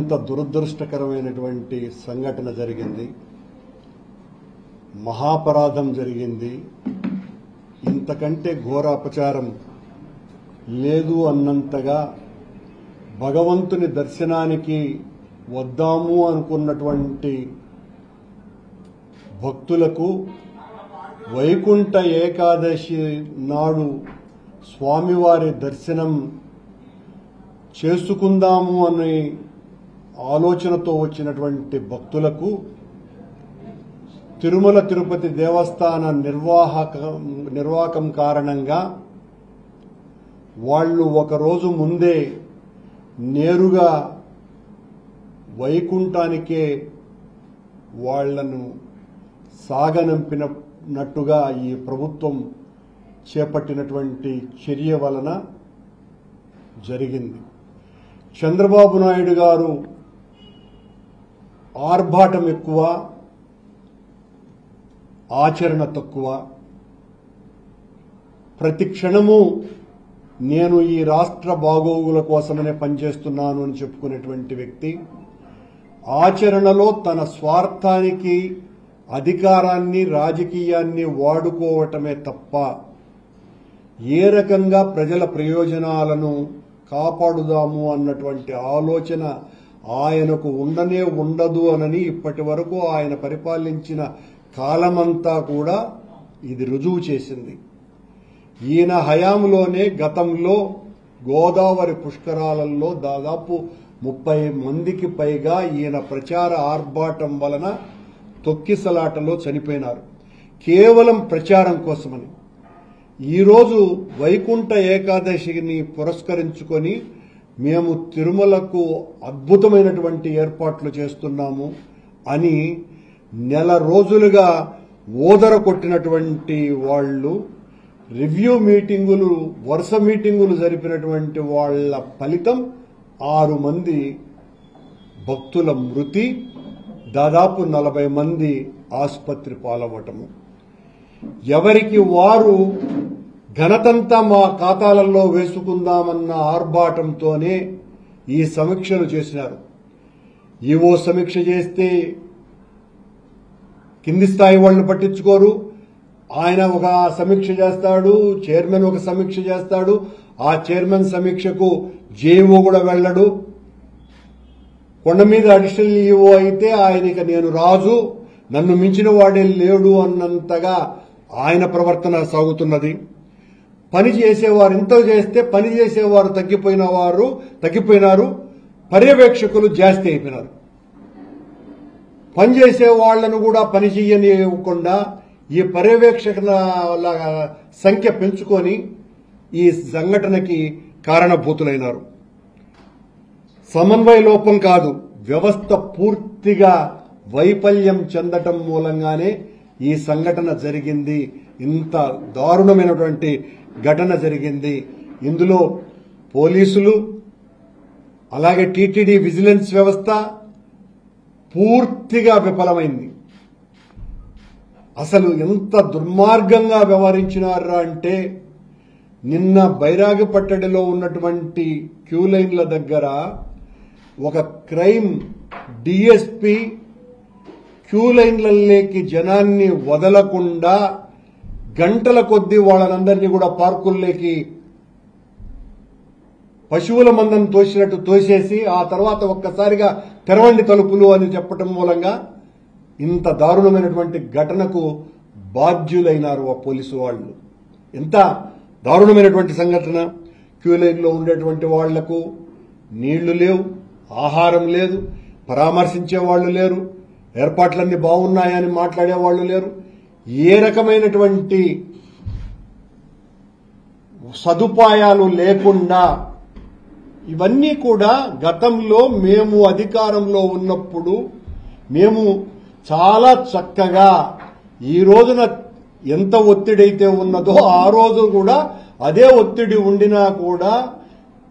ఇంత దురదృష్టకరమైనటువంటి సంఘటన జరిగింది. మహాపరాధం జరిగింది. ఇంతకంటే ఘోర అపచారం లేదు అన్నంతగా భగవంతుని దర్శనానికి వద్దాము అనుకున్నటువంటి భక్తులకు వైకుంఠ ఏకాదశి నాడు స్వామివారి దర్శనం చేసుకుందాము అనే ఆలోచనతో వచ్చినటువంటి భక్తులకు తిరుమల తిరుపతి దేవస్థాన నిర్వాహకం కారణంగా వాళ్ళు ఒకరోజు ముందే నేరుగా వైకుంఠానికే వాళ్లను సాగనంపినట్టుగా ఈ ప్రభుత్వం చేపట్టినటువంటి చర్య వలన జరిగింది. చంద్రబాబు నాయుడు గారు ఆర్భాటం ఎక్కువ, ఆచరణ తక్కువ. ప్రతి క్షణము నేను ఈ రాష్ట్ర బాగోగుల కోసమనే పనిచేస్తున్నాను అని చెప్పుకునేటువంటి వ్యక్తి ఆచరణలో తన స్వార్థానికి, అధికారాన్ని, రాజకీయాన్ని వాడుకోవటమే తప్ప ఏ రకంగా ప్రజల ప్రయోజనాలను కాపాడుదాము అన్నటువంటి ఆలోచన ఆయనకు ఉండనే ఉండదు అనని ఇప్పటి వరకు ఆయన పరిపాలించిన కాలమంతా కూడా ఇది రుజువు చేసింది. ఈయన హయాంలోనే గతంలో గోదావరి పుష్కరాలలో దాదాపు 30 మందికి పైగా ఈయన ప్రచార ఆర్భాటం వలన తొక్కిసలాటలో చనిపోయినారు, కేవలం ప్రచారం కోసమని. ఈరోజు వైకుంఠ ఏకాదశిని పురస్కరించుకొని మేము తిరుమలకు అద్భుతమైనటువంటి ఏర్పాట్లు చేస్తున్నాము అని నెల రోజులుగా ఓదర కొట్టినటువంటి వాళ్ళు, రివ్యూ మీటింగులు, వరుస మీటింగులు జరిపినటువంటి వాళ్ల ఫలితం 6 మంది భక్తుల మృతి, దాదాపు 40 మంది ఆసుపత్రి పాలవటము. ఎవరికి వారు ఘనతంతా మా ఖాతాలలో వేసుకుందామన్న ఆర్భాటంతోనే ఈ సమీక్షలు చేసినారు. ఈవో సమీక్ష చేస్తే కింది స్థాయి వాళ్ళని పట్టించుకోరు. ఆయన ఒక సమీక్ష చేస్తాడు, చైర్మన్ ఒక సమీక్ష చేస్తాడు. ఆ చైర్మన్ సమీక్షకు జేఈఓ కూడా వెళ్ళడు. కొండ మీద అడిషనల్ ఈఓ అయితే ఆయనక నేను రాజు, నన్ను మించిన వాడే లేడు అన్నంతగా ఆయన ప్రవర్తన సాగుతున్నది. పని చేసేవారు ఇంత చేస్తే పని చేసేవారు తగ్గిపోయినారు, పర్యవేక్షకులు జాస్తి అయిపోయినారు. పనిచేసే వాళ్లను కూడా పని చేయనివ్వకుండా ఈ పర్యవేక్షకుల సంఖ్య పెంచుకొని ఈ సంఘటనకి కారణభూతులైనారు. సమన్వయ లోపం కాదు, వ్యవస్థ పూర్తిగా వైఫల్యం చెందటం మూలంగానే ఈ సంఘటన జరిగింది. ఇంత దారుణమైనటువంటి ఘటన జరిగింది. ఇందులో పోలీసులు, అలాగే టీటీడీ విజిలెన్స్ వ్యవస్థ పూర్తిగా విఫలమైంది. అసలు ఎంత దుర్మార్గంగా వ్యవహరించినారా అంటే, నిన్న బైరాగిపట్టడిలో ఉన్నటువంటి క్యూ లైన్ల దగ్గర ఒక క్రైమ్ డిఎస్పీ క్యూ లైన్లలోకి జనాన్ని వదలకుండా గంటల కొద్దీ వాళ్ళనందరినీ కూడా పార్కుల్లోకి పశువుల మందను తోసినట్టు తోసేసి ఆ తర్వాత ఒక్కసారిగా తెరవండి తలుపులు అని చెప్పటం మూలంగా ఇంత దారుణమైనటువంటి ఘటనకు బాధ్యులైనారు ఆ పోలీసు వాళ్ళు. ఎంత దారుణమైనటువంటి సంఘటన. క్యూ లైన్లో ఉండేటువంటి వాళ్లకు నీళ్లు లేవు, ఆహారం లేదు, పరామర్శించే వాళ్ళు లేరు, ఏర్పాట్లన్నీ బాగున్నాయని మాట్లాడే వాళ్ళు లేరు. ఏ రకమైనటువంటి సదుపాయాలు లేకుండా ఇవన్నీ కూడా గతంలో మేము అధికారంలో ఉన్నప్పుడు మేము చాలా చక్కగా, ఈ రోజున ఎంత ఒత్తిడైతే ఉన్నదో ఆ రోజు కూడా అదే ఒత్తిడి ఉండినా కూడా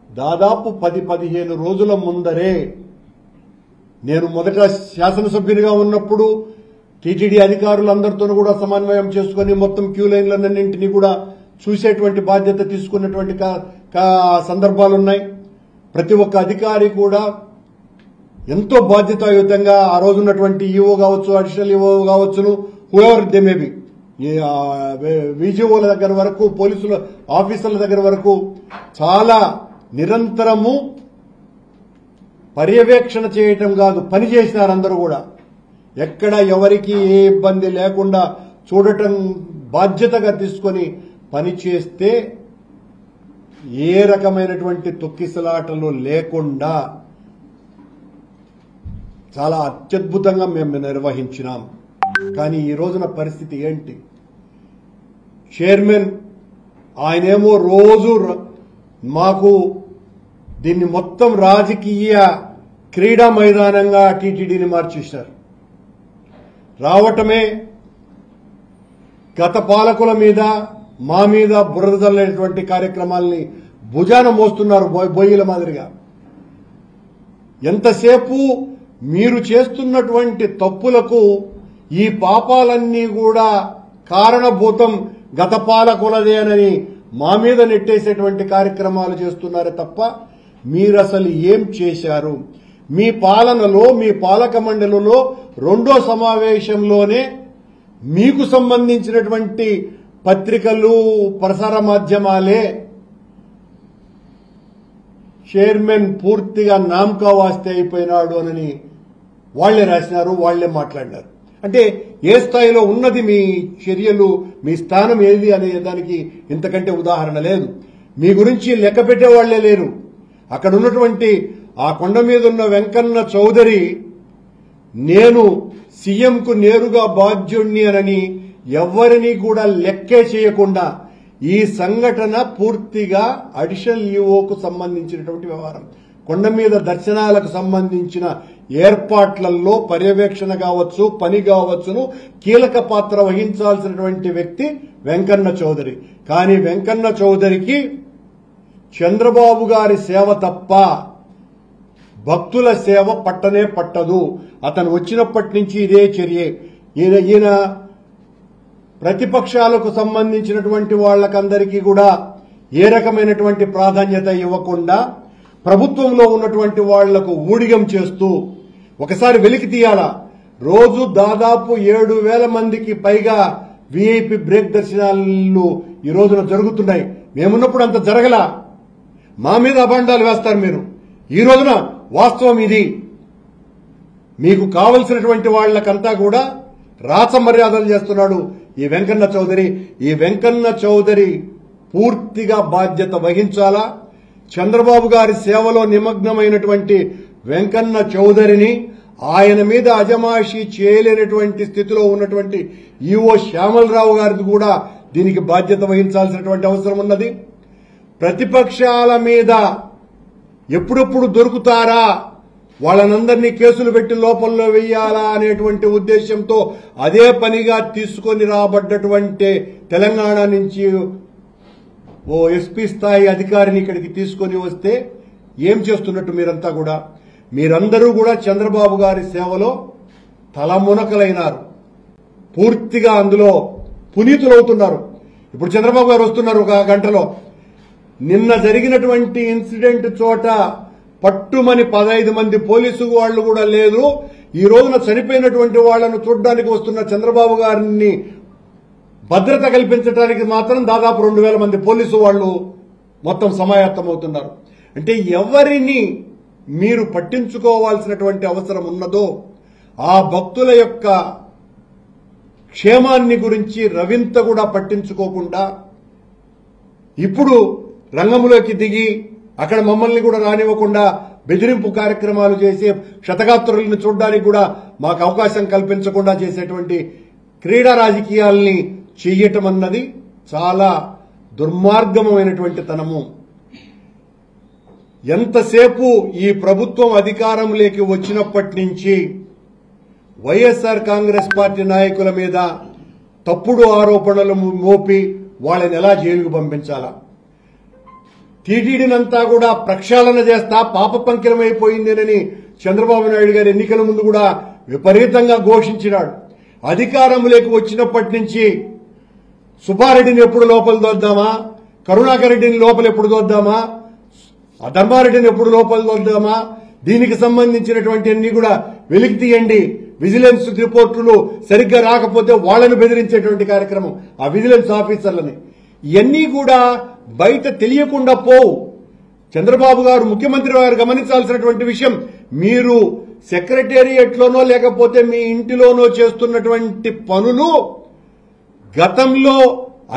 దాదాపు 10-15 రోజుల ముందరే, నేను మొదట శాసనసభ్యునిగా ఉన్నప్పుడు టీటీడీ అధికారులందరితో కూడా సమన్వయం చేసుకుని మొత్తం క్యూ లైన్లన్నింటినీ కూడా చూసేటువంటి బాధ్యత తీసుకున్నటువంటి సందర్భాలున్నాయి. ప్రతి ఒక్క అధికారి కూడా ఎంతో బాధ్యతాయుతంగా ఆ రోజు ఉన్నటువంటి ఈఓ కావచ్చు, అడిషనల్ ఈఓ కావచ్చును, హూఎవర్ దే మే బి, విజిఓల దగ్గర వరకు, పోలీసుల ఆఫీసర్ల దగ్గర వరకు చాలా నిరంతరము పర్యవేక్షణ చేయటం కాదు, పని చేసినారు. అందరూ కూడా ఎక్కడ ఎవరికి ఏ ఇబ్బంది లేకుండా చూడటం బాధ్యతగా తీసుకొని పని చేస్తే ఏ రకమైనటువంటి తొక్కిసలాటలు లేకుండా చాలా అత్యద్భుతంగా మేము నిర్వహించినాం. కానీ ఈ రోజున పరిస్థితి ఏంటి? చైర్మన్ ఆయనేమో రోజు మాకు దీన్ని మొత్తం రాజకీయ క్రీడా మైదానంగా టీటీడీని మార్చేశారు. రావటమే గత పాలకుల మీద మా మీద బురద చల్లేటువంటి కార్యక్రమాల్ని భుజాన మోస్తున్నారు బొయ్యిల మాదిరిగా. ఎంతసేపు మీరు చేస్తున్నటువంటి తప్పులకు ఈ పాపాలన్నీ కూడా కారణభూతం గత పాలకులదేనని మా మీద నెట్టేసేటువంటి కార్యక్రమాలు చేస్తున్నారే తప్ప మీరు అసలు ఏం చేశారు? మీ పాలనలో, మీ పాలక మండలిలో రెండో సమావేశంలోనే మీకు సంబంధించినటువంటి పత్రికలు, ప్రసార మాధ్యమాలే చైర్మన్ పూర్తిగా నామకా వాస్తే అయిపోయినాడు అని వాళ్లే రాసినారు, వాళ్లే మాట్లాడినారు. అంటే ఏ స్థాయిలో ఉన్నది మీ చర్యలు, మీ స్థానం ఏది అనే దానికి ఇంతకంటే ఉదాహరణ లేదు. మీ గురించి లెక్క పెట్టేవాళ్లే లేరు. అక్కడ ఉన్నటువంటి ఆ కొండ మీద ఉన్న వెంకన్న చౌదరి నేను సీఎంకు నేరుగా బాధ్యుణ్ణి అని ఎవరిని కూడా లెక్కే చేయకుండా ఈ సంఘటన పూర్తిగా అడిషనల్ ఈఓకు సంబంధించినటువంటి వ్యవహారం. కొండ మీద దర్శనాలకు సంబంధించిన ఏర్పాట్లలో పర్యవేక్షణ కావచ్చు, పని కావచ్చును కీలక పాత్ర వహించాల్సినటువంటి వ్యక్తి వెంకన్న చౌదరి. కానీ వెంకన్న చౌదరికి చంద్రబాబు గారి సేవ తప్ప భక్తుల సేవ పట్టనే పట్టదు. అతను వచ్చినప్పటి నుంచి ఇదే చర్యే. ఈయన ప్రతిపక్షాలకు సంబంధించినటువంటి వాళ్లకందరికీ కూడా ఏ రకమైనటువంటి ప్రాధాన్యత ఇవ్వకుండా ప్రభుత్వంలో ఉన్నటువంటి వాళ్లకు ఊడిగం చేస్తూ ఒకసారి వెలికి తీయాలా. రోజు దాదాపు 7,000 మందికి పైగా వీఐపీ బ్రేక్ దర్శనాలు ఈ రోజున జరుగుతున్నాయి. మేమున్నప్పుడు అంత జరగలా. మా మీద అభాండాలు వేస్తారు మీరు. ఈ రోజున వాస్తవం ఇది. మీకు కావలసినటువంటి వాళ్లకంతా కూడా రాచ మర్యాదలు చేస్తున్నాడు ఈ వెంకన్న చౌదరి. ఈ వెంకన్న చౌదరి పూర్తిగా బాధ్యత వహించాలా. చంద్రబాబు గారి సేవలో నిమగ్నమైనటువంటి వెంకన్న చౌదరిని ఆయన మీద అజమాయిషీ చేయలేనటువంటి స్థితిలో ఉన్నటువంటి ఈఓ శ్యామలరావు గారిది కూడా దీనికి బాధ్యత వహించాల్సినటువంటి అవసరం ఉన్నది. ప్రతిపక్షాల మీద ఎప్పుడెప్పుడు దొరుకుతారా, వాళ్ళనందరినీ కేసులు పెట్టి లోపల్లో వెయ్యాలా అనేటువంటి ఉద్దేశంతో అదే పనిగా తీసుకొని రాబడ్డటువంటి తెలంగాణ నుంచి ఓ ఎస్పీ స్థాయి అధికారిని ఇక్కడికి తీసుకొని వస్తే ఏం చేస్తున్నట్టు మీరంతా కూడా? మీరందరూ కూడా చంద్రబాబు గారి సేవలో తలమునకలైనారు. పూర్తిగా అందులో పునీతులవుతున్నారు. ఇప్పుడు చంద్రబాబు గారు వస్తున్నారు ఒక గంటలో. నిన్న జరిగినటువంటి ఇన్సిడెంట్ చోట పట్టుమని 15 మంది పోలీసు వాళ్లు కూడా లేదు. ఈ రోజున చనిపోయినటువంటి వాళ్లను చూడడానికి వస్తున్న చంద్రబాబు గారిని భద్రత కల్పించడానికి మాత్రం దాదాపు 2,000 మంది పోలీసు వాళ్లు మొత్తం సమాయత్తమవుతున్నారు. అంటే ఎవరిని మీరు పట్టించుకోవాల్సినటువంటి అవసరం ఉన్నదో ఆ భక్తుల యొక్క క్షేమాన్ని గురించి రవింత కూడా పట్టించుకోకుండా ఇప్పుడు రంగంలోకి దిగి అక్కడ మమ్మల్ని కూడా రానివ్వకుండా బెదిరింపు కార్యక్రమాలు చేసి క్షతగాత్రులను చూడడానికి కూడా మాకు అవకాశం కల్పించకుండా చేసేటువంటి క్రీడా రాజకీయాల్ని చెయ్యటం అన్నది చాలా దుర్మార్గమైనటువంటి తనము. ఎంతసేపు ఈ ప్రభుత్వం అధికారంలోకి వచ్చినప్పటి నుంచి వైఎస్ఆర్ కాంగ్రెస్ పార్టీ నాయకుల మీద తప్పుడు ఆరోపణలు మోపి వాళ్ళని ఎలా జైలుకు పంపించాలా, టీటీడీనంతా కూడా ప్రక్షాళన చేస్తా పాప పంకిలమైపోయిందేనని చంద్రబాబు నాయుడు గారు ఎన్నికల ముందు కూడా విపరీతంగా ఘోషించినాడు. అధికారంలోకి వచ్చినప్పటి నుంచి సుబ్బారెడ్డిని ఎప్పుడు లోపల దొద్దామా, కరుణాకర్ రెడ్డిని లోపల ఎప్పుడు దొద్దామా, ధర్మారెడ్డిని ఎప్పుడు లోపల దొద్దామా, దీనికి సంబంధించినటువంటి అన్ని కూడా వెలికి తీయండి. విజిలెన్స్ రిపోర్టులు సరిగ్గా రాకపోతే వాళ్ళని బెదిరించేటువంటి కార్యక్రమం, ఆ విజిలెన్స్ ఆఫీసర్లని, ఇవన్నీ కూడా బయట తెలియకుండా పోవు. చంద్రబాబు గారు, ముఖ్యమంత్రి గారు గమనించాల్సినటువంటి విషయం, మీరు సెక్రటేరియట్ లోనో లేకపోతే మీ ఇంటిలోనో చేస్తున్నటువంటి పనులు గతంలో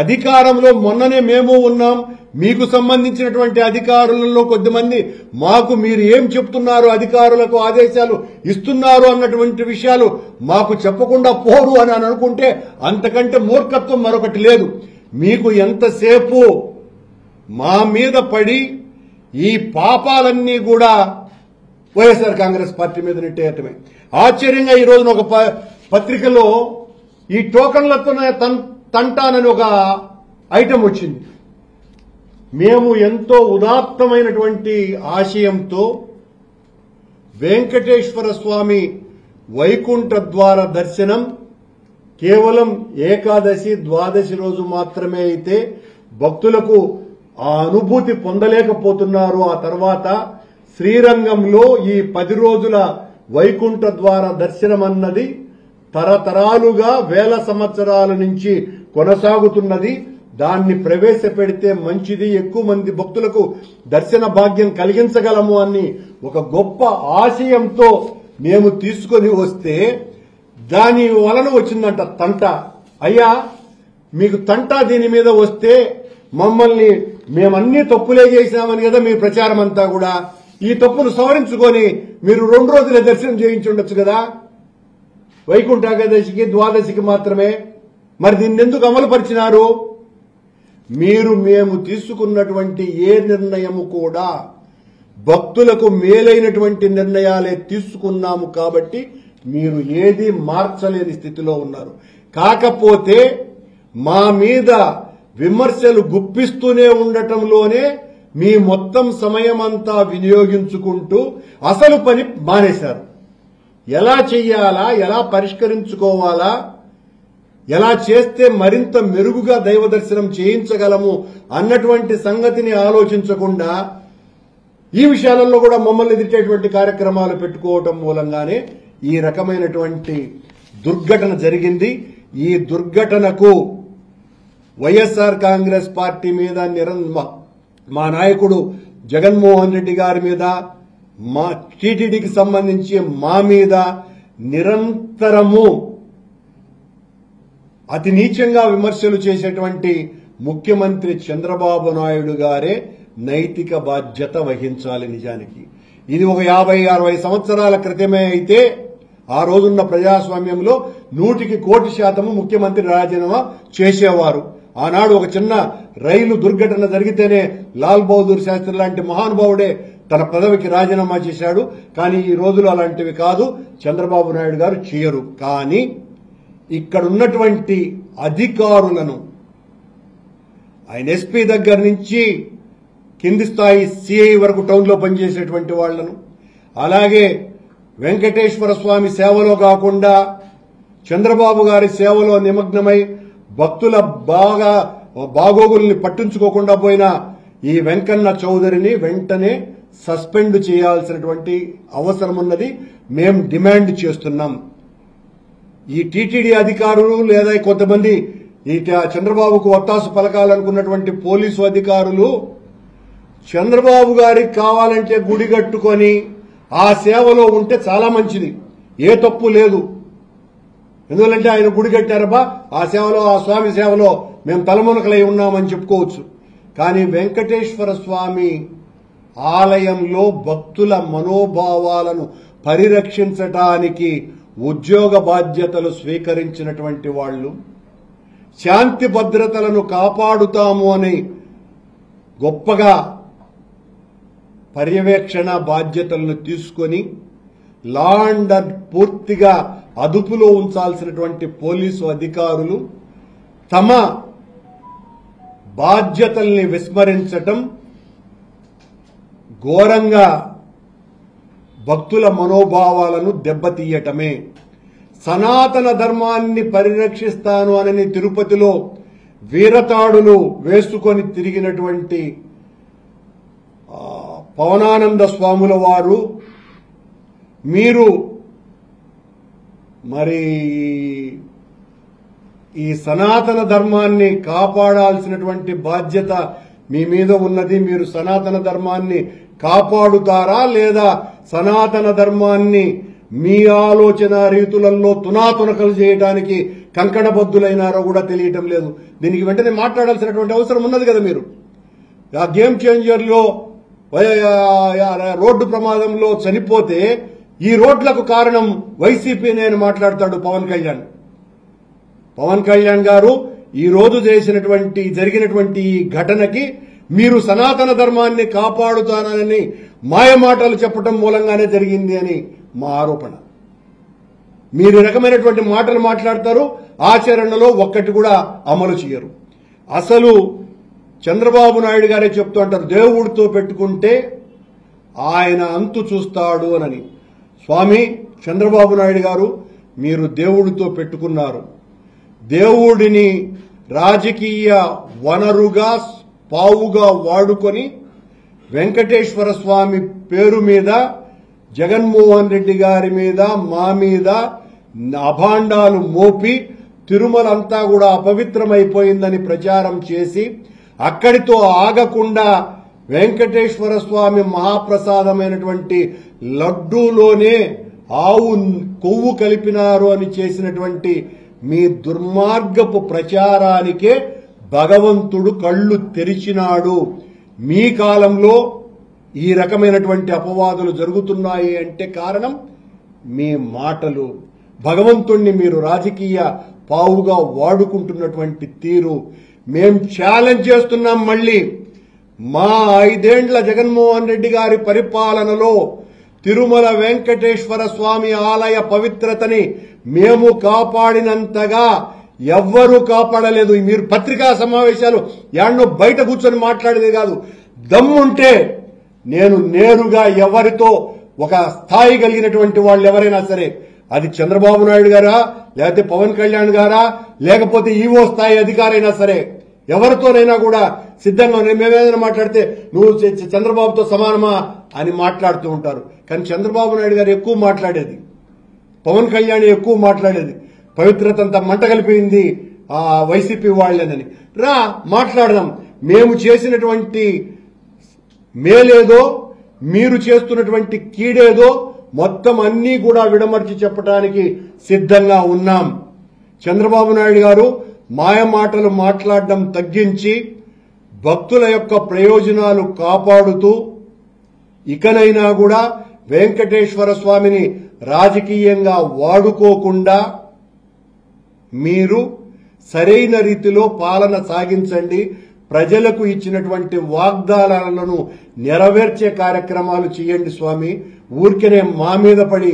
అధికారంలో మొన్ననే మేము ఉన్నాం, మీకు సంబంధించినటువంటి అధికారులలో కొద్దిమంది మాకు మీరు ఏం చెప్తున్నారు, అధికారులకు ఆదేశాలు ఇస్తున్నారు అన్నటువంటి విషయాలు మాకు చెప్పకుండా పోరు అని అనుకుంటే అంతకంటే మూర్ఖత్వం మరొకటి లేదు. మీకు ఎంతసేపు మా మీద పడి ఈ పాపాలన్నీ కూడా వైఎస్ఆర్ కాంగ్రెస్ పార్టీ మీద నెట్టేయటమే. ఆశ్చర్యంగా ఈ రోజున ఒక పత్రికలో ఈ టోకన్లతోనే తంటానని ఒక ఐటెం వచ్చింది. మేము ఎంతో ఉదాత్తమైనటువంటి ఆశయంతో వెంకటేశ్వర స్వామి వైకుంఠ ద్వార దర్శనం కేవలం ఏకాదశి ద్వాదశి రోజు మాత్రమే అయితే భక్తులకు ఆ అనుభూతి పొందలేకపోతున్నారు. ఆ తర్వాత శ్రీరంగంలో ఈ 10 రోజుల వైకుంఠ ద్వార దర్శనం అన్నది తరతరాలుగా వేల సంవత్సరాల నుంచి కొనసాగుతున్నది. దాన్ని ప్రవేశపెడితే మంచిది, ఎక్కువ మంది భక్తులకు దర్శన భాగ్యం కలిగించగలము అని ఒక గొప్ప ఆశయంతో మేము తీసుకొని వస్తే దాని వలన వచ్చిందంట తంట. అయ్యా, మీకు తంట దీని మీద వస్తే మమ్మల్ని మేమన్నీ తప్పులే చేసినామని కదా మీ ప్రచారం అంతా కూడా. ఈ తప్పును సవరించుకొని మీరు 2 రోజులే దర్శనం చేయించి ఉండొచ్చు కదా, వైకుంఠ ఏకాదశికి ద్వాదశికి మాత్రమే. మరి దీన్ని ఎందుకు అమలు పరిచినారు? మేము తీసుకున్నటువంటి ఏ నిర్ణయము కూడా భక్తులకు మేలైనటువంటి నిర్ణయాలే తీసుకున్నాము కాబట్టి మీరు ఏది మార్చలేని స్థితిలో ఉన్నారు. కాకపోతే మా మీద విమర్శలు గుప్పిస్తూనే ఉండటంలోనే మీ మొత్తం సమయమంతా వినియోగించుకుంటూ అసలు పని మానేశారు. ఎలా చెయ్యాలా, ఎలా పరిష్కరించుకోవాలా, ఎలా చేస్తే మరింత మెరుగుగా దైవ దర్శనం చేయించగలము అన్నటువంటి సంగతిని ఆలోచించకుండా ఈ విషయాలలో కూడా మమ్మల్ని ఎదిర్చేటువంటి కార్యక్రమాలు పెట్టుకోవటం మూలంగానే ఈ రకమైనటువంటి దుర్ఘటన జరిగింది. ఈ దుర్ఘటనకు వైఎస్ఆర్ కాంగ్రెస్ పార్టీ మీద మా నాయకుడు జగన్మోహన్ రెడ్డి గారి మీద, మా టీటీడీకి సంబంధించి మా మీద నిరంతరము అతి నీచంగా విమర్శలు చేసేటువంటి ముఖ్యమంత్రి చంద్రబాబు నాయుడు గారే నైతిక బాధ్యత వహించాలి. నిజానికి ఇది ఒక 50-60 సంవత్సరాల క్రితమే అయితే ఆ రోజున్న ప్రజాస్వామ్యంలో 100% ముఖ్యమంత్రి రాజీనామా చేసేవారు. ఆనాడు ఒక చిన్న రైలు దుర్ఘటన జరిగితేనే లాల్ బహదూర్ శాస్త్రి లాంటి మహానుభావుడే తన పదవికి రాజీనామా చేశాడు. కానీ ఈ రోజులు అలాంటివి కాదు, చంద్రబాబు నాయుడు గారు చేయరు. కానీ ఇక్కడున్నటువంటి అధికారులను, ఆయన ఎస్పీ దగ్గర నుంచి కింది స్థాయి సిఐ వరకు టౌన్లో పనిచేసేటువంటి వాళ్లను, అలాగే వెంకటేశ్వర స్వామి సేవలో కాకుండా చంద్రబాబు గారి సేవలో నిమగ్నమై భక్తుల బాగోగుల్ని పట్టించుకోకుండా పోయిన ఈ వెంకన్న చౌదరిని వెంటనే సస్పెండ్ చేయాల్సినటువంటి అవసరం ఉన్నది. మేం డిమాండ్ చేస్తున్నాం. ఈ టీటీడీ అధికారులు లేదా కొంతమంది ఈ చంద్రబాబుకు ఒత్తాసు పలకాలనుకున్నటువంటి పోలీసు అధికారులు చంద్రబాబు గారికి కావాలంటే గుడి కట్టుకొని ఆ సేవలో ఉంటే చాలా మంచిది, ఏ తప్పు లేదు. ఎందుకంటే ఆయన గుడి కట్టారబ్బా, ఆ సేవలో, ఆ స్వామి సేవలో మేము తలమునకలై ఉన్నామని చెప్పుకోవచ్చు. కానీ వెంకటేశ్వర స్వామి ఆలయంలో భక్తుల మనోభావాలను పరిరక్షించటానికి ఉద్యోగ బాధ్యతలు స్వీకరించినటువంటి వాళ్లు, శాంతి భద్రతలను కాపాడుతాము అని గొప్పగా పర్యవేక్షణ బాధ్యతలను తీసుకొని లా అండ్ ఆర్డర్ పూర్తిగా అదుపులో ఉంచాల్సినటువంటి పోలీసు అధికారులు తమ బాధ్యతల్ని విస్మరించటం ఘోరంగా భక్తుల మనోభావాలను దెబ్బతీయటమే. సనాతన ధర్మాన్ని పరిరక్షిస్తాను అని తిరుపతిలో వీరతాడులు వేసుకొని తిరిగినటువంటి పవనానంద స్వాముల వారు మీరు మరి ఈ సనాతన ధర్మాన్ని కాపాడాల్సినటువంటి బాధ్యత మీ మీద ఉన్నది. మీరు సనాతన ధర్మాన్ని కాపాడుతారా లేదా సనాతన ధర్మాన్ని మీ ఆలోచన రీతులలో తునాతునకలు చేయడానికి కంకణబద్దులైనారో కూడా తెలియటం లేదు. దీనికి వెంటనే మాట్లాడాల్సినటువంటి అవసరం ఉన్నది కదా. మీరు ఆ గేమ్ చేంజర్లో రోడ్డు ప్రమాదంలో చనిపోతే ఈ రోడ్లకు కారణం వైసీపీనే అని మాట్లాడతాడు పవన్ కళ్యాణ్. పవన్ కళ్యాణ్ గారు ఈ రోజు జరిగినటువంటి ఈ ఘటనకి మీరు సనాతన ధర్మాన్ని కాపాడుతానని మాయమాటలు చెప్పడం మూలంగానే జరిగింది అని మా ఆరోపణ. మీరు రకమైనటువంటి మాటలు మాట్లాడతారు, ఆచరణలో ఒక్కటి కూడా అమలు చేయరు. అసలు చంద్రబాబు నాయుడు గారే చెప్తూ అంటారు, దేవుడితో పెట్టుకుంటే ఆయన అంతు చూస్తాడు అని. స్వామి చంద్రబాబు నాయుడు గారు, మీరు దేవుడితో పెట్టుకున్నారు. దేవుడిని రాజకీయ వనరుగా పావుగా వాడుకొని వెంకటేశ్వర స్వామి పేరు మీద జగన్మోహన్ రెడ్డి గారి మీద మా మీద అభాండాలు మోపి తిరుమలంతా కూడా అపవిత్రమైపోయిందని ప్రచారం చేసి అక్కడితో ఆగకుండా వెంకటేశ్వర స్వామి మహాప్రసాదమైనటువంటి లడ్డూలోనే ఆవు కొవ్వు కలిపినారు అని చేసినటువంటి మీ దుర్మార్గపు ప్రచారానికే భగవంతుడు కళ్ళు తెరిచినాడు. మీ కాలంలో ఈ రకమైనటువంటి అపవాదులు జరుగుతున్నాయి అంటే కారణం మీ మాటలు. భగవంతుణ్ణి మీరు రాజకీయ పావుగా వాడుకుంటున్నటువంటి తీరు. మేం ఛాలెంజ్ చేస్తున్నాం. మళ్ళీ మా 5 ఏండ్ల జగన్మోహన్ రెడ్డి గారి పరిపాలనలో తిరుమల వెంకటేశ్వర స్వామి ఆలయ పవిత్రతని మేము కాపాడినంతగా ఎవ్వరూ కాపాడలేదు. మీరు పత్రికా సమావేశాలు యాడ్నో బయట కూర్చొని మాట్లాడేది కాదు. దమ్ముంటే నేను నేరుగా ఎవరితో ఒక స్థాయి కలిగినటువంటి వాళ్ళు ఎవరైనా సరే, అది చంద్రబాబు నాయుడు గారా లేకపోతే పవన్ కళ్యాణ్ గారా లేకపోతే ఈవో స్థాయి అధికారైనా సరే, ఎవరితోనైనా కూడా సిద్ధంగా మేమేదైనా మాట్లాడితే నువ్వు చంద్రబాబుతో సమానమా అని మాట్లాడుతూ ఉంటారు. కానీ చంద్రబాబు నాయుడు గారు ఎక్కువ మాట్లాడేది, పవన్ కళ్యాణ్ ఎక్కువ మాట్లాడేది, పవిత్రత అంతా మంట కలిపింది ఆ వైసీపీ వాళ్ళేనని. రా మాట్లాడదాం. మేము చేసినటువంటి మేలేదో మీరు చేస్తున్నటువంటి కీడేదో మొత్తం అన్నీ కూడా విడమర్చి చెప్పడానికి సిద్ధంగా ఉన్నాం. చంద్రబాబు నాయుడు గారు మాయ మాటలు మాట్లాడడం తగ్గించి భక్తుల యొక్క ప్రయోజనాలు కాపాడుతూ ఇకనైనా కూడా వెంకటేశ్వర స్వామిని రాజకీయంగా వాడుకోకుండా మీరు సరైన రీతిలో పాలన సాగించండి. ప్రజలకు ఇచ్చినటువంటి వాగ్దానాలను నెరవేర్చే కార్యక్రమాలు చేయండి స్వామి. ఊరికనే మా మీద పడి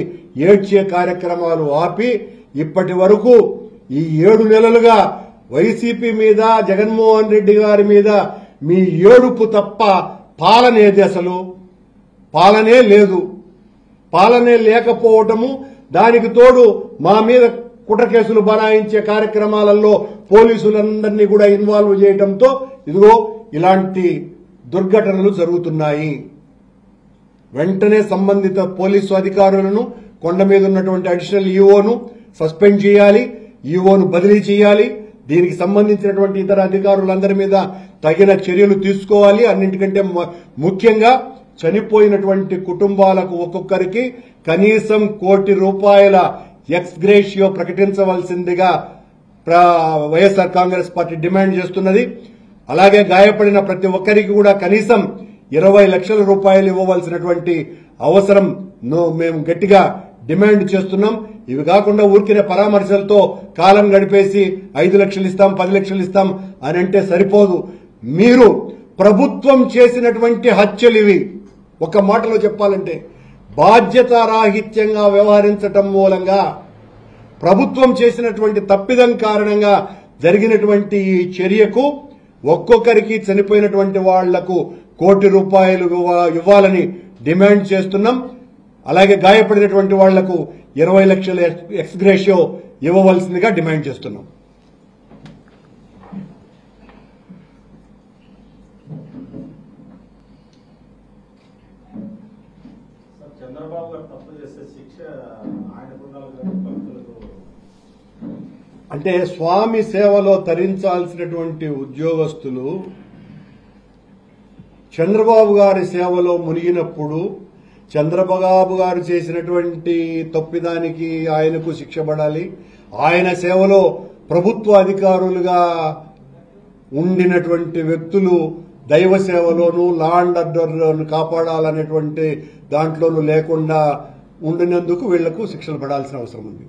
ఏడ్చే కార్యక్రమాలు ఆపి ఇప్పటి వరకు ఈ 7 నెలలుగా వైసీపీ మీద జగన్మోహన్ రెడ్డి గారి మీద మీ ఏడుపు తప్ప పాలనేది, అసలు పాలనే లేదు. పాలనే లేకపోవటము, దానికి తోడు మా మీద కుట్ర కేసులు బనాయించే కార్యక్రమాలలో పోలీసులందరినీ కూడా ఇన్వాల్వ్ చేయడంతో ఇదిగో ఇలాంటి దుర్ఘటనలు జరుగుతున్నాయి. వెంటనే సంబంధిత పోలీసు అధికారులను, కొండ మీద ఉన్నటువంటి అడిషనల్ ఈఓను సస్పెండ్ చేయాలి, ఈఓను బదిలీ చేయాలి. దీనికి సంబంధించినటువంటి ఇతర అధికారులందరి మీద తగిన చర్యలు తీసుకోవాలి. అన్నింటికంటే ముఖ్యంగా చనిపోయినటువంటి కుటుంబాలకు ఒక్కొక్కరికి కనీసం ₹1,00,00,000 ఎక్స్ గ్రేషియో ప్రకటించవలసిందిగా వైఎస్ఆర్ కాంగ్రెస్ పార్టీ డిమాండ్ చేస్తున్నది. అలాగే గాయపడిన ప్రతి ఒక్కరికి కూడా కనీసం 20 లక్షల రూపాయలు ఇవ్వవలసినటువంటి అవసరం మేము గట్టిగా డిమాండ్ చేస్తున్నాం. ఇవి కాకుండా ఊరికినే పరామర్శలతో కాలం గడిపేసి 5 లక్షలు ఇస్తాం, 10 లక్షలు ఇస్తాం అని అంటే సరిపోదు. మీరు ప్రభుత్వం చేసినటువంటి హత్యలివి. ఒక మాటలో చెప్పాలంటే బాధ్యతారాహిత్యంగా వ్యవహరించటం మూలంగా ప్రభుత్వం చేసినటువంటి తప్పిదం కారణంగా జరిగినటువంటి ఈ చర్యకు ఒక్కొక్కరికి చనిపోయినటువంటి వాళ్లకు ₹1,00,00,000 ఇవ్వాలని డిమాండ్ చేస్తున్నాం. అలాగే గాయపడినటువంటి వాళ్లకు 20 లక్షల ఎక్స్ గ్రేషియో ఇవ్వవలసిందిగా డిమాండ్ చేస్తున్నాం. చంద్రబాబు గారు తప్పు చేస్తే శిక్ష అంటే స్వామి సేవలో తరించాల్సినటువంటి ఉద్యోగస్తులు చంద్రబాబు గారి సేవలో మునిగినప్పుడు చంద్రబాబు గారు చేసినటువంటి తప్పిదానికి ఆయనకు శిక్ష పడాలి. ఆయన సేవలో ప్రభుత్వ అధికారులుగా ఉండినటువంటి వ్యక్తులు దైవ సేవలోనూ లా అండ్ ఆర్డర్ను కాపాడాలనేటువంటి దాంట్లోనూ లేకుండా ఉండినందుకు వీళ్లకు శిక్షలు పడాల్సిన అవసరం ఉంది.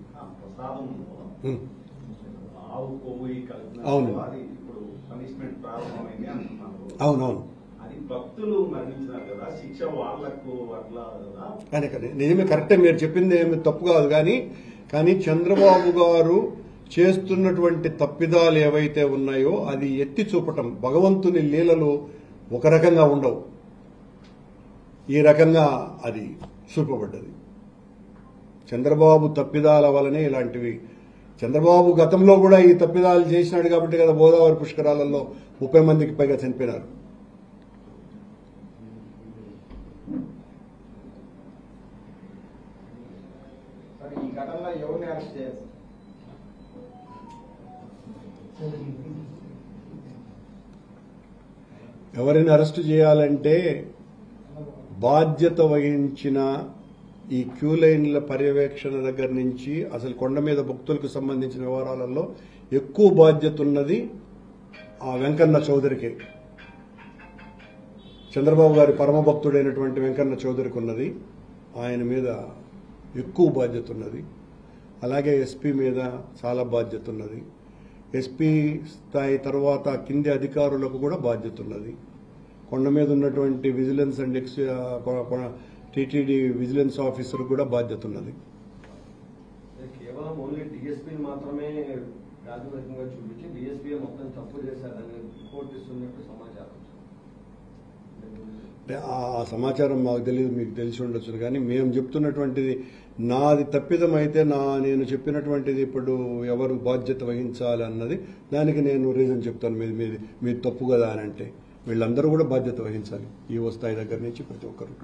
అవును అవునవును భక్తులు మరణించినారు కదా, శిక్ష వాళ్లకు అట్లా కానీ నిజమే, కరెక్టే మీరు చెప్పింది ఏమి తప్పు కాదు. కానీ చంద్రబాబు గారు చేస్తున్నటువంటి తప్పిదాలు ఏవైతే ఉన్నాయో అది ఎత్తి చూపటం. భగవంతుని లీలలు ఒక రకంగా ఉండవు, ఈ రకంగా అది చూపబడ్డది. చంద్రబాబు తప్పిదాల వలనే ఇలాంటివి. చంద్రబాబు గతంలో కూడా ఈ తప్పిదాలు చేసినాడు కాబట్టి కదా గోదావరి పుష్కరాలలో 30 మందికి పైగా చనిపోయినారు. ఈ ఘటనలో ఎవరిని అరెస్ట్ చేయాలి? ఎవరిని అరెస్టు చేయాలంటే బాధ్యత వహించిన ఈ క్యూ లైన్ల పర్యవేక్షణ దగ్గర నుంచి అసలు కొండ మీద భక్తులకు సంబంధించిన వ్యవహారాలలో ఎక్కువ బాధ్యత ఉన్నది ఆ వెంకన్న చౌదరికి. చంద్రబాబు గారి పరమభక్తుడైనటువంటి వెంకన్న చౌదరికి ఉన్నది. ఆయన మీద ఎక్కువ బాధ్యత ఉన్నది. అలాగే ఎస్పీ మీద చాలా బాధ్యత ఉన్నది. ఎస్పీ స్థాయి తర్వాత కింది అధికారులకు కూడా బాధ్యత ఉన్నది. కొండ మీద ఉన్నటువంటి vigilance and TTD vigilance officer కూడా బాధ్యత ఉన్నది. కేవలం ఓన్లీ డిఎస్పీని మాత్రమే ప్రాతిపదికంగా చూపించి డిఎస్పీ మొత్తం తప్పు చేశారని రిపోర్ట్ ఇస్తున్నట్టు సమాచారం. ఆ సమాచారం మాకు తెలియదు, మీకు తెలిసి ఉండొచ్చు. కానీ మేము చెప్తున్నటువంటిది నాది తప్పిదం అయితే నేను చెప్పినటువంటిది ఇప్పుడు ఎవరు బాధ్యత వహించాలి అన్నది దానికి నేను రీజన్ చెప్తాను. మీది తప్పు కదా అని అంటే వీళ్ళందరూ కూడా బాధ్యత వహించాలి, ఈ స్థాయి దగ్గర నుంచి ప్రతి ఒక్కరు.